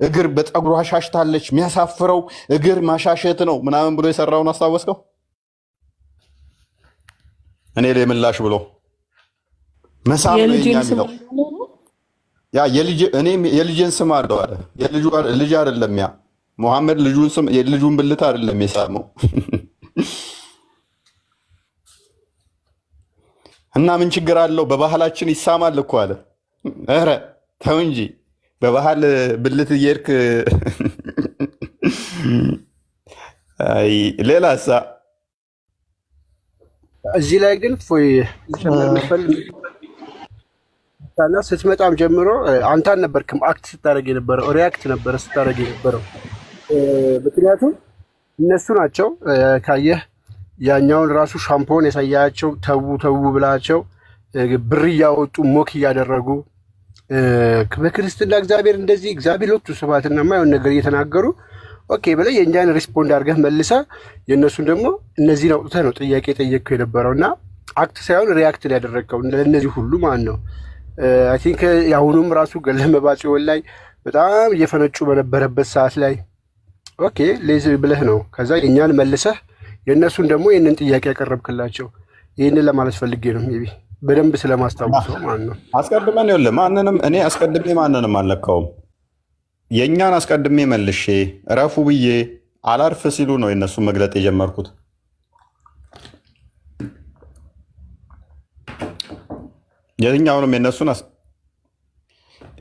እግር በፀጉሯ አሻሽታለች፣ የሚያሳፍረው እግር ማሻሸት ነው ምናምን ብሎ የሰራውን አስታወስከው? እኔ ላይ ምላሽ ብሎ መሳም ነው የኛ የሚለው ያ የልጄን ስም አለው አለ። ልጅ አይደለም ያ ሙሐመድ የልጁን ብልት አይደለም የሳመው። እና ምን ችግር አለው? በባህላችን ይሳማል እኮ አለ። ኧረ ተው እንጂ በባህል ብልት እየሄድክ ሌላ ሳ እዚህ ላይ ግን ፎይ ስትመጣም ጀምሮ አንተ አልነበርክም አክት ስታደርግ የነበረው፣ ሪያክት ነበረ ስታደርግ የነበረው። ምክንያቱም እነሱ ናቸው ካየህ ያኛውን ራሱ ሻምፖን ያሳያቸው ተዉ ብላቸው ብር እያወጡ ሞክ እያደረጉ በክርስትና እግዚአብሔር እንደዚህ እግዚአብሔር ለወጡ ስብሐትና የማይሆን ነገር እየተናገሩ ኦኬ ብለህ የእኛን ሪስፖንድ አድርገህ መልሰህ የእነሱን ደግሞ እነዚህን አውጥተህ ነው ጥያቄ የጠየቅከው የነበረው እና አክት ሳይሆን ሪያክት ያደረግከው ለእነዚህ ሁሉ ማለት ነው። አይ ቲንክ የአሁኑም ራሱ ገለመባ ጽዮን ላይ በጣም እየፈነጩ በነበረበት ሰዓት ላይ ኦኬ ሌዝ ብለህ ነው ከዛ የእኛን መልሰህ የእነሱን ደግሞ ይህንን ጥያቄ ያቀረብክላቸው። ይህንን ለማለት ፈልጌ ነው ሜይ ቢ በደንብ ስለማስታውሰው ማለት ነው። አስቀድመን ይኸውልህ ማንንም እኔ አስቀድሜ ማንንም አልለካውም። የእኛን አስቀድሜ መልሼ እረፉ ብዬ አላርፍ ሲሉ ነው የእነሱን መግለጥ የጀመርኩት።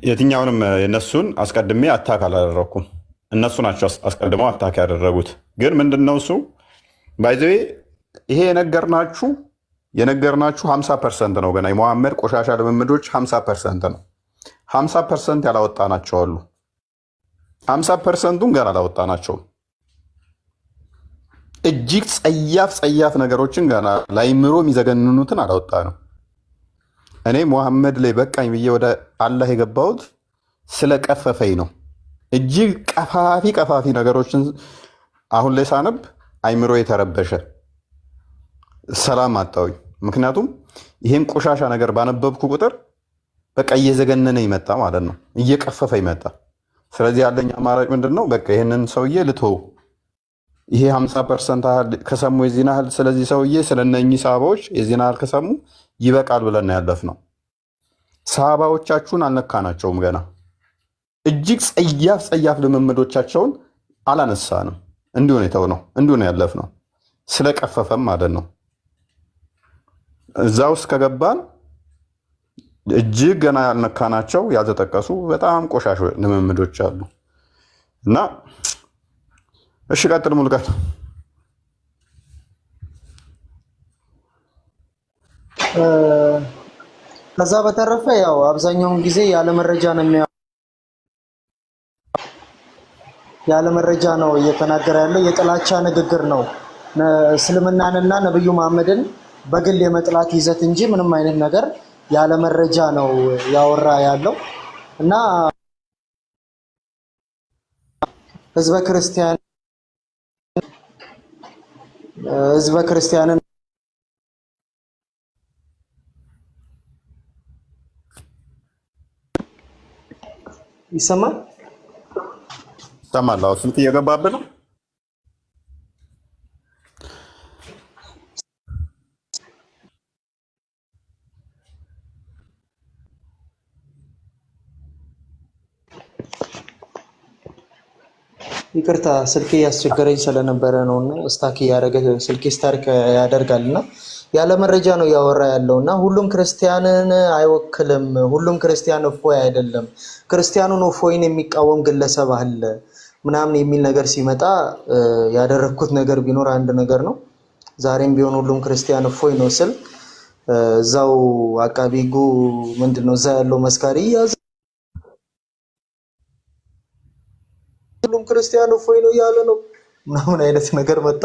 የትኛውንም የእነሱን አስቀድሜ አታክ አላደረኩም። እነሱ ናቸው አስቀድመው አታክ ያደረጉት። ግን ምንድነው እሱ ባይዘዌ ይሄ የነገርናችሁ 50% ነው። ገና የመሐመድ ቆሻሻ ልምምዶች 50% ነው። 50% ያላወጣናቸው አሉ። 50%ቱን ገና አላወጣናቸውም። እጅግ ጸያፍ ነገሮችን ገና ላይምሮ የሚዘገንኑትን አላወጣ ነው። እኔ መሐመድ ላይ በቃኝ ብዬ ወደ አላህ የገባሁት ስለቀፈፈኝ ነው። እጅግ ቀፋፊ ነገሮችን አሁን ላይ ሳነብ አይምሮ የተረበሸ ሰላም አጣሁኝ። ምክንያቱም ይህን ቆሻሻ ነገር ባነበብኩ ቁጥር በቃ እየዘገነነ ይመጣ ማለት ነው፣ እየቀፈፈ ይመጣ። ስለዚህ ያለኝ አማራጭ ምንድን ነው? በቃ ይህንን ሰውዬ ልተው። ይሄ 50% ከሰሙ የዚህን ያህል ስለዚህ ሰውዬ ስለነኚህ ሰሃባዎች የዚህን ያህል ከሰሙ ይበቃል ብለን ያለፍነው። ሰሃባዎቻችሁን አልነካናቸውም ገና። እጅግ ጸያፍ ልምምዶቻቸውን አላነሳንም። እንዲሁ ነው የተውነው፣ እንዲሁ ነው ያለፍነው። ስለቀፈፈም ማለት ነው። እዛ ውስጥ ከገባን እጅግ ገና ያልነካናቸው ያልተጠቀሱ በጣም ቆሻሽ ልምምዶች አሉ እና እሺ፣ ቀጥል ሙሉቀን። ከዛ በተረፈ ያው አብዛኛውን ጊዜ ያለ መረጃ ነው እየተናገረ ያለው። የጥላቻ ንግግር ነው። እስልምናንና ነብዩ መሐመድን በግል የመጥላት ይዘት እንጂ ምንም አይነት ነገር ያለ መረጃ ነው ያወራ ያለው እና ህዝበ ክርስቲያንን ይሰማል። ስንት እየገባብህ ነው? ይቅርታ ስልኬ ያስቸገረኝ ስለነበረ ነው እና ስታክ እያደረገ ስልኬ ስታርክ ያደርጋልና ያለ መረጃ ነው እያወራ ያለው እና ሁሉም ክርስቲያንን አይወክልም። ሁሉም ክርስቲያን እፎይ አይደለም። ክርስቲያኑን እፎይን የሚቃወም ግለሰብ አለ ምናምን የሚል ነገር ሲመጣ ያደረኩት ነገር ቢኖር አንድ ነገር ነው። ዛሬም ቢሆን ሁሉም ክርስቲያን እፎይ ነው ስል እዛው አቃቢ ሕጉ ምንድነው እዛ ያለው መስካሪ ያዘ ሁሉም ክርስቲያን እፎይ ነው ያለ ነው ምናምን አይነት ነገር መጣ።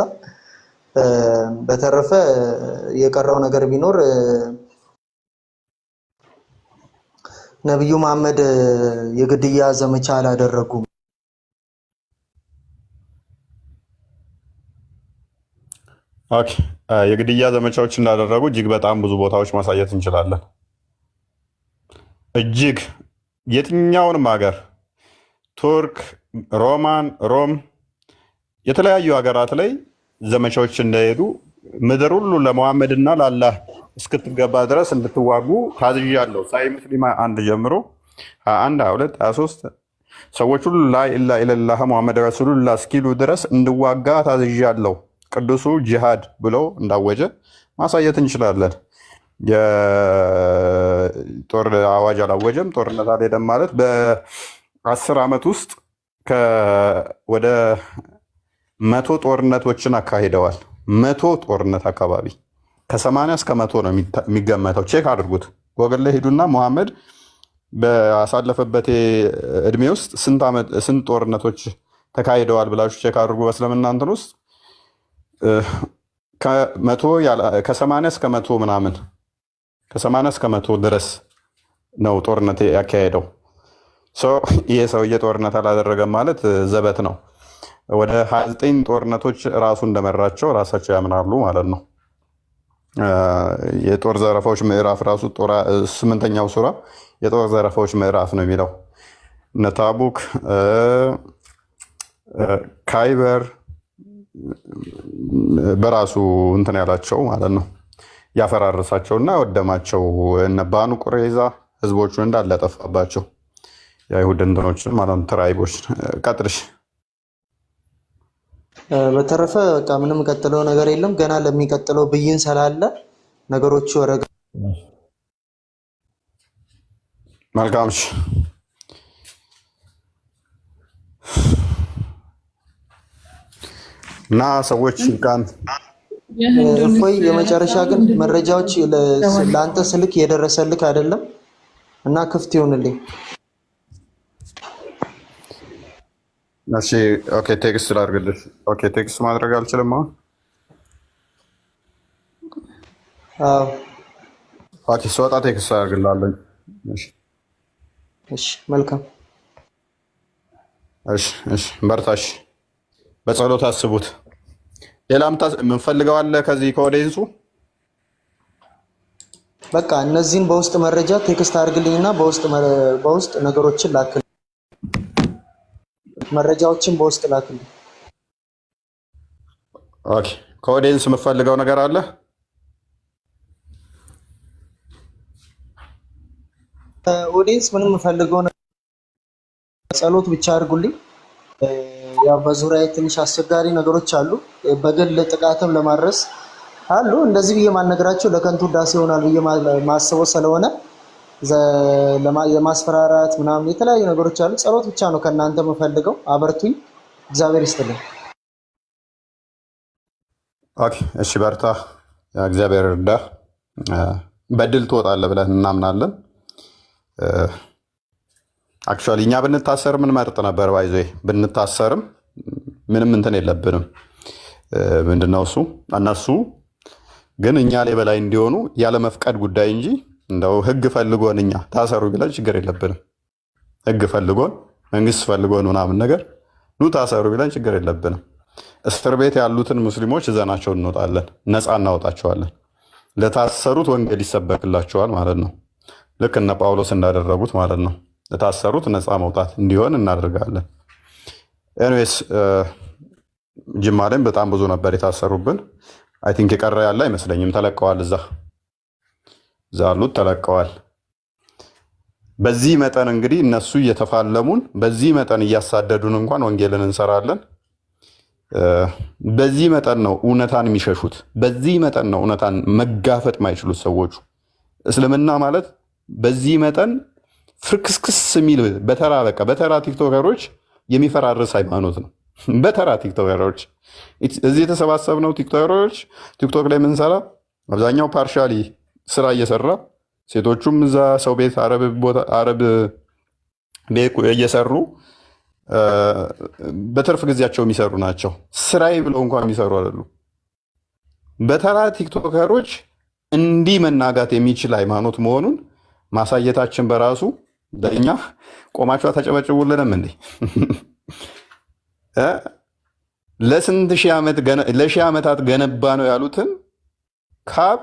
በተረፈ የቀረው ነገር ቢኖር ነብዩ መሐመድ የግድያ ዘመቻ አላደረጉም። ኦኬ የግድያ ዘመቻዎች እንዳደረጉ እጅግ በጣም ብዙ ቦታዎች ማሳየት እንችላለን። እጅግ የትኛውንም ሀገር ቱርክ፣ ሮም የተለያዩ ሀገራት ላይ ዘመቻዎች እንደሄዱ ምድር ሁሉ ለመሐመድና ለአላህ እስክትገባ ድረስ እንድትዋጉ ታዝዣለሁ። ሳይ ሙስሊም 1 ጀምሮ 21፣ 22፣ 23 ሰዎች ሁሉ ላኢላሃ ኢለላህ ሙሐመድ ረሱሉላህ እስኪሉ ድረስ እንድዋጋ ታዝዣለሁ። ቅዱሱ ጂሃድ ብለው እንዳወጀ ማሳየት እንችላለን። የጦር አዋጅ አላወጀም፣ ጦርነት አልሄደም ማለት በ10 ዓመት ውስጥ ወደ 100 ጦርነቶችን አካሂደዋል። 100 ጦርነት አካባቢ ከ80 እስከ 100 ነው የሚገመተው። ቼክ አድርጉት፣ ጎግል ላይ ሂዱና ሙሐመድ በአሳለፈበት እድሜ ውስጥ ስንት ጦርነቶች ተካሂደዋል ብላችሁ ቼክ አድርጉ። በእስልምና እንትን ውስጥ ከ80 እስከ 100 ምናምን ከ80 እስከ 100 ድረስ ነው ጦርነት ያካሄደው። ይሄ ሰውዬ ጦርነት አላደረገም ማለት ዘበት ነው። ወደ 29 ጦርነቶች ራሱ እንደመራቸው ራሳቸው ያምናሉ ማለት ነው። የጦር ዘረፋዎች ምዕራፍ ራሱ 8ኛው ሱራ የጦር ዘረፋዎች ምዕራፍ ነው የሚለው። እነ ታቡክ፣ ካይበር በራሱ እንትን ያላቸው ማለት ነው ያፈራረሳቸውና ያወደማቸው። እነ ባኑ ቁረይዛ ህዝቦቹን እንዳለ ያጠፋባቸው የአይሁድ እንትኖችን ማለት ነው፣ ትራይቦች። ቀጥልሽ። በተረፈ በቃ ምንም ቀጥለው ነገር የለም። ገና ለሚቀጥለው ብይን ስላለ ነገሮቹ ወረጋ መልካም። እና ሰዎች ጋር እፎይ የመጨረሻ ግን መረጃዎች ለአንተ ስልክ የደረሰልክ አይደለም እና ክፍት ይሁንልኝ። እሺ ኦኬ፣ ቴክስት ላድርግልሽ። ኦኬ ቴክስት ማድረግ አልችልም አሁን። አዎ ኦኬ፣ ስወጣ ቴክስት አድርግላለሁ። እሺ መልካም። እሺ በርታሽ፣ በጸሎት አስቡት። ሌላም የምንፈልገው አለ ከዚህ ከወዴንሱ? በቃ እነዚህን በውስጥ መረጃ ቴክስት አድርግልኝና በውስጥ ነገሮችን ላክልኝ። መረጃዎችን በውስጥ ላክልኝ። ኦኬ ከወዴንስ የምፈልገው ነገር አለ? ኦዲየንስ ምንም የምፈልገው ጸሎት ብቻ አድርጉልኝ። ያው በዙሪያ ትንሽ አስቸጋሪ ነገሮች አሉ፣ በግል ጥቃትም ለማድረስ አሉ። እንደዚህ ብዬ ማልነግራቸው ለከንቱ ዳስ ይሆናል ብዬ ማስበው ስለሆነ የማስፈራራት ምናምን የተለያዩ ነገሮች አሉ። ጸሎት ብቻ ነው ከእናንተ የምፈልገው። አበርቱኝ። እግዚአብሔር ይስጥልኝ። ኦኬ እሺ፣ በርታ። እግዚአብሔር እርዳ። በድል ትወጣለህ ብለን እናምናለን። አክቹዋሊ እኛ ብንታሰር ምን መርጥ ነበር። ባይዞ ብንታሰርም ምንም እንትን የለብንም። ምንድነው እሱ እነሱ ግን እኛ ላይ በላይ እንዲሆኑ ያለ መፍቀድ ጉዳይ እንጂ እንደው ህግ ፈልጎን እኛ ታሰሩ ቢለን ችግር የለብንም። ህግ ፈልጎን መንግስት ፈልጎን ምናምን ነገር ኑ ታሰሩ ቢለን ችግር የለብንም። እስር ቤት ያሉትን ሙስሊሞች እዘናቸው እንወጣለን፣ ነፃ እናወጣቸዋለን። ለታሰሩት ወንጌል ይሰበክላቸዋል ማለት ነው። ልክ እነ ጳውሎስ እንዳደረጉት ማለት ነው። ለታሰሩት ነፃ መውጣት እንዲሆን እናደርጋለን። ኤኒዌይስ ጅማ ላይም በጣም ብዙ ነበር የታሰሩብን። አይ ቲንክ የቀረ ያለ አይመስለኝም። ተለቀዋል። እዛ ያሉት ተለቀዋል። በዚህ መጠን እንግዲህ እነሱ እየተፋለሙን በዚህ መጠን እያሳደዱን እንኳን ወንጌልን እንሰራለን። በዚህ መጠን ነው እውነታን የሚሸሹት። በዚህ መጠን ነው እውነታን መጋፈጥ ማይችሉት ሰዎቹ። እስልምና ማለት በዚህ መጠን ፍርክስክስ የሚል በተራ ቲክቶከሮች የሚፈራርስ ሃይማኖት ነው። በተራ ቲክቶከሮች እዚህ የተሰባሰብነው ቲክቶከሮች ቲክቶክ ላይ የምንሰራ አብዛኛው ፓርሻሊ ስራ እየሰራ ሴቶቹም እዛ ሰው ቤት አረብ ቤት እየሰሩ በትርፍ ጊዜያቸው የሚሰሩ ናቸው። ስራዬ ብለው እንኳን የሚሰሩ አይደሉ። በተራ ቲክቶከሮች እንዲህ መናጋት የሚችል ሃይማኖት መሆኑን ማሳየታችን በራሱ ለእኛ ቆማችሁ ተጨበጭቡልንም እንዴ? ለስንት ለሺህ ዓመታት ገነባ ነው ያሉትን ካብ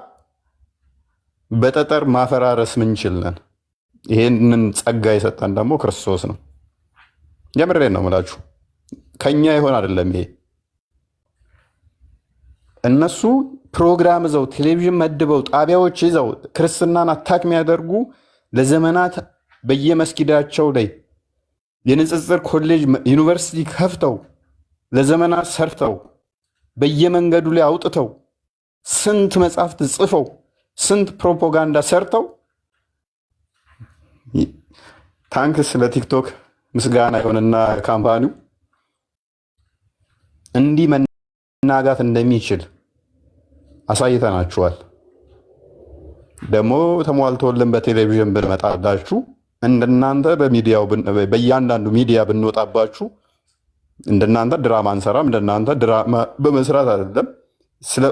በጠጠር ማፈራረስ ምንችል ነን። ይሄንን ጸጋ የሰጠን ደግሞ ክርስቶስ ነው። የምሬን ነው የምላችሁ፣ ከኛ ይሆን አይደለም። ይሄ እነሱ ፕሮግራም ይዘው ቴሌቪዥን መድበው ጣቢያዎች ይዘው ክርስትናን አታክ የሚያደርጉ ለዘመናት በየመስጊዳቸው ላይ የንጽጽር ኮሌጅ ዩኒቨርሲቲ ከፍተው ለዘመናት ሰርተው በየመንገዱ ላይ አውጥተው ስንት መጽሐፍት ጽፈው ስንት ፕሮፓጋንዳ ሰርተው ታንክስ ለቲክቶክ ምስጋና ይሆንና ካምፓኒው እንዲህ መናጋት እንደሚችል አሳይተናችኋል። ደግሞ ተሟልቶልን በቴሌቪዥን ብንመጣላችሁ እንደናንተ በእያንዳንዱ ሚዲያ ብንወጣባችሁ እንደናንተ ድራማ አንሰራም። እንደናንተ ድራማ በመስራት አይደለም፣ ስለ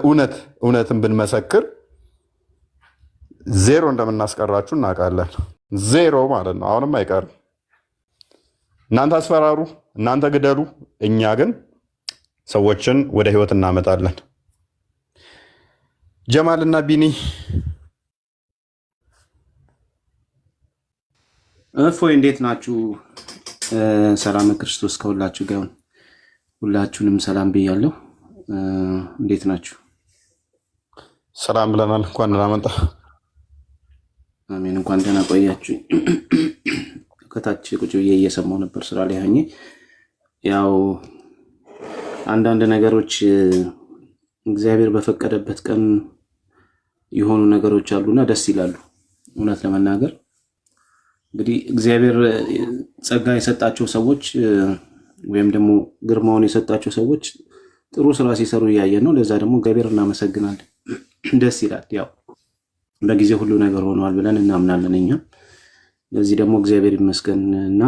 እውነትን ብንመሰክር ዜሮ እንደምናስቀራችሁ እናውቃለን። ዜሮ ማለት ነው። አሁንም አይቀርም። እናንተ አስፈራሩ፣ እናንተ ግደሉ፣ እኛ ግን ሰዎችን ወደ ህይወት እናመጣለን። ጀማልና ቢኒ እፎይ እንዴት ናችሁ? ሰላም ክርስቶስ ከሁላችሁ ጋር። ሁላችሁንም ሰላም ብያለሁ። እንዴት ናችሁ? ሰላም ብለናል። እንኳን ደህና መጣ። አሜን። እንኳን ደህና ቆያችሁ። ከታች ቁጭ ብዬ እየሰማሁ ነበር ስራ ላይ ሆኜ። ያው አንዳንድ ነገሮች እግዚአብሔር በፈቀደበት ቀን የሆኑ ነገሮች አሉና ደስ ይላሉ። እውነት ለመናገር እንግዲህ እግዚአብሔር ጸጋ የሰጣቸው ሰዎች ወይም ደግሞ ግርማውን የሰጣቸው ሰዎች ጥሩ ስራ ሲሰሩ እያየን ነው። ለዛ ደግሞ እግዚአብሔር እናመሰግናለን። ደስ ይላል። ያው በጊዜ ሁሉ ነገር ሆኗል ብለን እናምናለን እኛ። ለዚህ ደግሞ እግዚአብሔር ይመስገን እና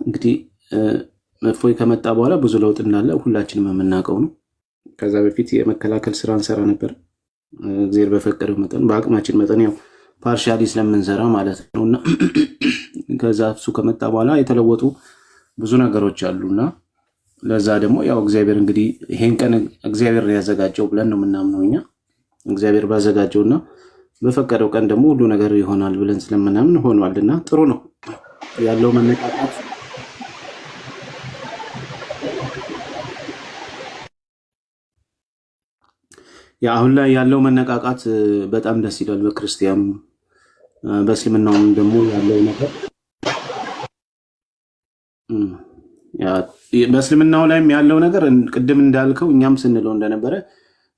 እንግዲህ እፎይ ከመጣ በኋላ ብዙ ለውጥ እንዳለ ሁላችንም የምናውቀው ነው። ከዛ በፊት የመከላከል ስራ እንሰራ ነበር። እግዚአብሔር በፈቀደው መጠን በአቅማችን መጠን ያው ፓርሻሊ ስለምንሰራ ማለት ነውና ከዛ እሱ ከመጣ በኋላ የተለወጡ ብዙ ነገሮች አሉና ለዛ ደግሞ ያው እግዚአብሔር እንግዲህ ይሄን ቀን እግዚአብሔር ያዘጋጀው ብለን ነው የምናምነው እኛ። እግዚአብሔር ባዘጋጀውና በፈቀደው ቀን ደግሞ ሁሉ ነገር ይሆናል ብለን ስለምናምን ሆኗልና ጥሩ ነው ያለው መነቃቃት። አሁን ላይ ያለው መነቃቃት በጣም ደስ ይላል። በክርስቲያኑ በእስልምናውም ደግሞ ያለው ነገር በእስልምናው ላይም ያለው ነገር ቅድም እንዳልከው እኛም ስንለው እንደነበረ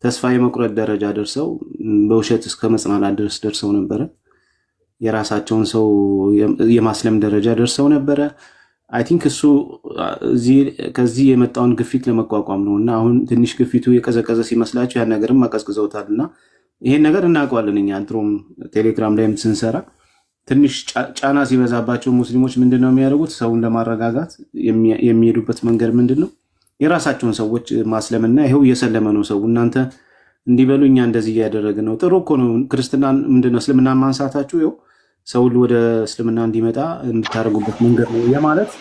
ተስፋ የመቁረጥ ደረጃ ደርሰው በውሸት እስከ መጽናናት ድረስ ደርሰው ነበረ። የራሳቸውን ሰው የማስለም ደረጃ ደርሰው ነበረ። አይ ቲንክ እሱ ከዚህ የመጣውን ግፊት ለመቋቋም ነው እና አሁን ትንሽ ግፊቱ የቀዘቀዘ ሲመስላቸው ያን ነገርም አቀዝቅዘውታል እና ይሄን ነገር እናውቀዋለን እኛ። ድሮም ቴሌግራም ላይም ስንሰራ ትንሽ ጫና ሲበዛባቸው ሙስሊሞች ምንድን ነው የሚያደርጉት? ሰውን ለማረጋጋት የሚሄዱበት መንገድ ምንድን ነው? የራሳቸውን ሰዎች ማስለምና ይኸው እየሰለመ ነው ሰው። እናንተ እንዲበሉ እኛ እንደዚህ እያደረግን ነው። ጥሩ እኮ ነው። ክርስትናን ምንድነው እስልምናን ማንሳታችሁ ይኸው ሰው ወደ እስልምና እንዲመጣ የምታደርጉበት መንገድ ነው የማለት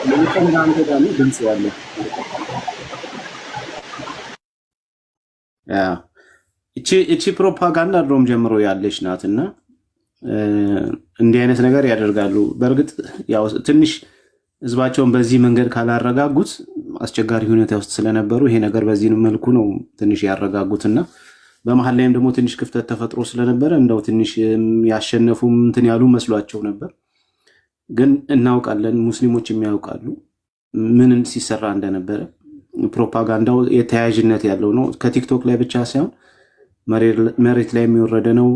ለምሳሌ ደግሞ ድምጽ ያለ እቺ ፕሮፓጋንዳ ድሮም ጀምሮ ያለች ናትና እንዲህ አይነት ነገር ያደርጋሉ። በእርግጥ ያው ትንሽ ህዝባቸውን በዚህ መንገድ ካላረጋጉት አስቸጋሪ ሁኔታ ውስጥ ስለነበሩ ይሄ ነገር በዚህ መልኩ ነው ትንሽ ያረጋጉትና በመሀል ላይም ደግሞ ትንሽ ክፍተት ተፈጥሮ ስለነበረ እንደው ትንሽ ያሸነፉም እንትን ያሉ መስሏቸው ነበር። ግን እናውቃለን፣ ሙስሊሞች የሚያውቃሉ ምን ሲሰራ እንደነበረ። ፕሮፓጋንዳው የተያያዥነት ያለው ነው። ከቲክቶክ ላይ ብቻ ሳይሆን መሬት ላይ የሚወረደ ነው።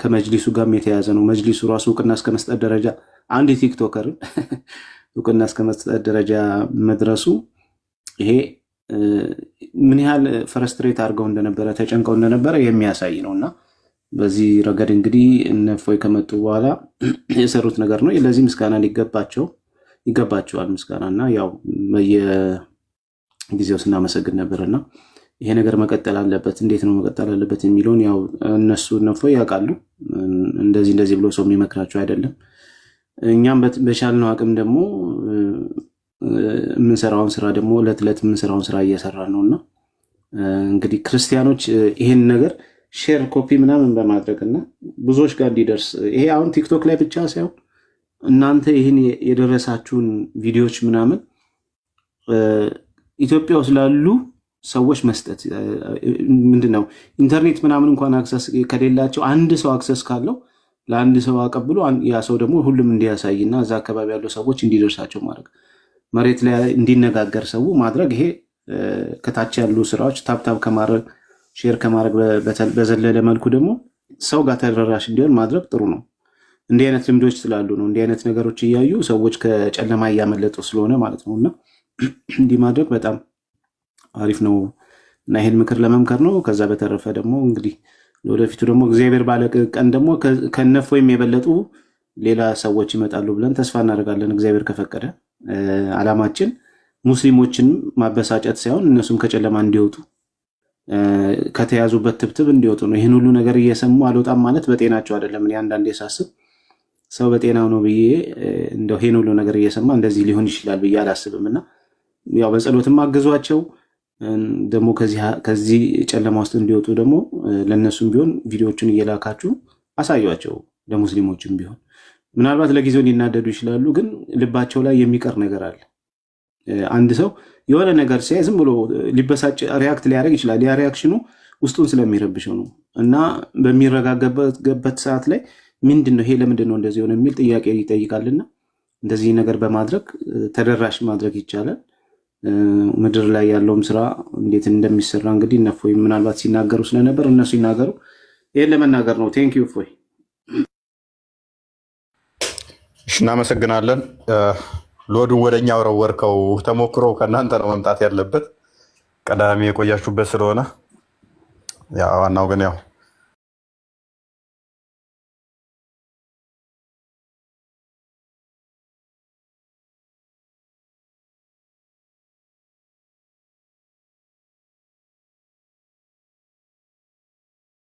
ከመጅሊሱ ጋርም የተያያዘ ነው። መጅሊሱ ራሱ እውቅና እስከ መስጠት ደረጃ አንድ ቲክቶከርን እውቅና እስከ መስጠት ደረጃ መድረሱ ይሄ ምን ያህል ፍረስትሬት አድርገው እንደነበረ ተጨንቀው እንደነበረ የሚያሳይ ነው። እና በዚህ ረገድ እንግዲህ እነ እፎይ ከመጡ በኋላ የሰሩት ነገር ነው። ለዚህ ምስጋና ይገባቸዋል ምስጋና። እና ያው በየጊዜው ስናመሰግን ነበርና ይሄ ነገር መቀጠል አለበት። እንዴት ነው መቀጠል አለበት የሚለውን ያው እነሱ እነ እፎይ ያውቃሉ። እንደዚህ ብሎ ሰው የሚመክራቸው አይደለም። እኛም በቻልነው አቅም ደግሞ የምንሰራውን ስራ ደግሞ ዕለት ዕለት የምንሰራውን ስራ እየሰራን ነው። እና እንግዲህ ክርስቲያኖች ይሄን ነገር ሼር ኮፒ ምናምን በማድረግ እና ብዙዎች ጋር እንዲደርስ ይሄ አሁን ቲክቶክ ላይ ብቻ ሳይሆን እናንተ ይህን የደረሳችሁን ቪዲዮዎች ምናምን ኢትዮጵያ ውስጥ ላሉ ሰዎች መስጠት ምንድነው ኢንተርኔት ምናምን እንኳን አክሰስ ከሌላቸው አንድ ሰው አክሰስ ካለው ለአንድ ሰው አቀብሎ ያ ሰው ደግሞ ሁሉም እንዲያሳይና እዛ አካባቢ ያሉ ሰዎች እንዲደርሳቸው ማድረግ መሬት ላይ እንዲነጋገር ሰው ማድረግ ይሄ ከታች ያሉ ስራዎች ታፕታፕ ከማድረግ ሼር ከማድረግ በዘለለ መልኩ ደግሞ ሰው ጋር ተደራሽ እንዲሆን ማድረግ ጥሩ ነው። እንዲህ አይነት ልምዶች ስላሉ ነው። እንዲህ አይነት ነገሮች እያዩ ሰዎች ከጨለማ እያመለጡ ስለሆነ ማለት ነው። እና እንዲህ ማድረግ በጣም አሪፍ ነው እና ይሄን ምክር ለመምከር ነው። ከዛ በተረፈ ደግሞ እንግዲህ ለወደፊቱ ደግሞ እግዚአብሔር ባለቀ ቀን ደግሞ ከነፍ ወይም የበለጡ ሌላ ሰዎች ይመጣሉ ብለን ተስፋ እናደርጋለን። እግዚአብሔር ከፈቀደ አላማችን ሙስሊሞችን ማበሳጨት ሳይሆን እነሱም ከጨለማ እንዲወጡ ከተያዙበት ትብትብ እንዲወጡ ነው። ይህን ሁሉ ነገር እየሰሙ አልወጣም ማለት በጤናቸው አይደለም። እኔ አንዳንዴ ሳስብ ሰው በጤናው ነው ብዬ እንደው ይህን ሁሉ ነገር እየሰማ እንደዚህ ሊሆን ይችላል ብዬ አላስብም። እና ያው በጸሎትም አግዟቸው ደግሞ ከዚህ ጨለማ ውስጥ እንዲወጡ ደግሞ ለእነሱም ቢሆን ቪዲዮዎችን እየላካችሁ አሳዩቸው። ለሙስሊሞችም ቢሆን ምናልባት ለጊዜው ሊናደዱ ይችላሉ፣ ግን ልባቸው ላይ የሚቀር ነገር አለ። አንድ ሰው የሆነ ነገር ሲያይ ዝም ብሎ ሊበሳጭ ሪያክት ሊያደርግ ይችላል። ያ ሪያክሽኑ ውስጡን ስለሚረብሸው ነው። እና በሚረጋገበት ሰዓት ላይ ምንድነው ይሄ ለምንድን ነው እንደዚህ ሆነ የሚል ጥያቄ ይጠይቃልና እንደዚህ ነገር በማድረግ ተደራሽ ማድረግ ይቻላል። ምድር ላይ ያለውም ስራ እንዴት እንደሚሰራ እንግዲህ እነ እፎይ ምናልባት ሲናገሩ ስለነበር እነሱ ይናገሩ። ይሄን ለመናገር ነው። ቴንክ ዩ እፎይ። እሺ፣ እናመሰግናለን። ሎዱን ወደኛ ወረወርከው። ተሞክሮ ከእናንተ ነው መምጣት ያለበት። ቀዳሚ የቆያችሁበት ስለሆነ ዋናው ግን ያው